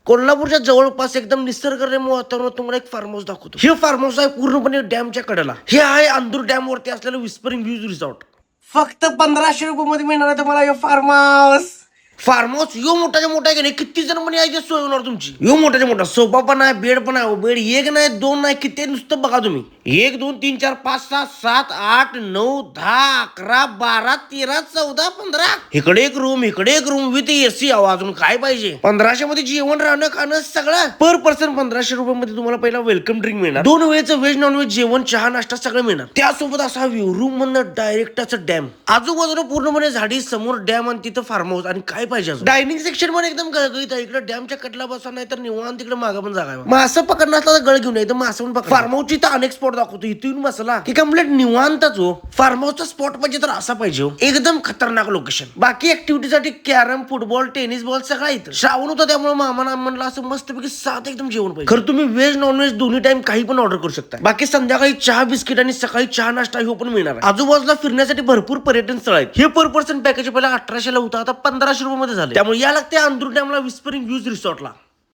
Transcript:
कोल्हापूरच्या जवळपास एकदम निसर्गरम्य वातावरणात तुम्हाला एक फार्म हाऊस दाखवतो. हे फार्म हाऊस आहे पूर्णपणे डॅमच्या कडेला. हे आहे अंदूर डॅम वरती असलेलं विस्परिंग व्ह्यूज रिसॉर्ट. फक्त 1500 रुपये मध्ये मिळणार आहे तुम्हाला हे फार्म हाऊस. फार्म हाऊस यो मोठाच्या मोठा आहे की नाही, किती जण पण यायची सोय होणार तुमची. यो मोठाच्या मोठा सोफा पण आहे, बेड पण आहे. बेड एक नाही, दोन नाही, किती नुसतं बघा तुम्ही. 1 2 3 4 5 6 7 8 9 10 11 12 13 14 15. इकडे एक रूम, इकडे एक रूम विथ एसी. अजून काय पाहिजे. 1500 मध्ये जेवण, राहणं, खाणं सगळं पर पर्सन. 1500 रुपयामध्ये तुम्हाला पहिला वेलकम ड्रिंक मिळणार, 2 वेळचं व्हेज नॉन व्हेज जेवण, चहा, नाश्ता सगळं मिळणार. त्यासोबत असा व्ह्यू, रूम मधनं डायरेक्ट असं डॅम, आजूबाजूला पूर्णपणे झाडी, समोर डॅम आणि तिथं फार्म हाऊस. आणि काय पाहिजे. डायनिंग सेक्शन पण एकदम गळगळीत आहे. इकडे डॅमच्या कटला बसा, नाही तर निवांत तिकडे मागं पण जागा आहे. मासं पकडणं असला तर गळ घेऊन येतं, मासं पण पकड. फार्म हाऊसची तर अनेक स्पॉट दाखवतो. इथून बसला की कम्प्लीट निवांतच हो. फार्म हाऊसचा स्पॉट पाहिजे तर असा पाहिजे हो, एकदम खतरनाक लोकेशन. बाकी ऍक्टिव्हिटीसाठी कॅरम, फुटबॉल, टेनिस बॉल सगळं इथं. श्रावण होतं त्यामुळे मामाना म्हणलं असं मस्तपैकी सात एकदम जेवण पाहिजे. खरं तुम्ही व्हेज नॉन व्हेज दोन्ही टाइम काही पण ऑर्डर करू शकता. बाकी संध्याकाळी चहा बिस्किट आणि सकाळी चहा नाश्ता हे पण मिळणार आहे. आजूबाजूला फिरण्यासाठी भरपूर पर्यटन स्थळ आहेत. हे पर पर्सन पॅकेज पहिला 1800 ला होता, आता 1500 रुपये मध्ये झाले. त्यामुळे या लागते अंदूर डॅमला विस्परिंग व्ह्यूज रिसॉर्टला.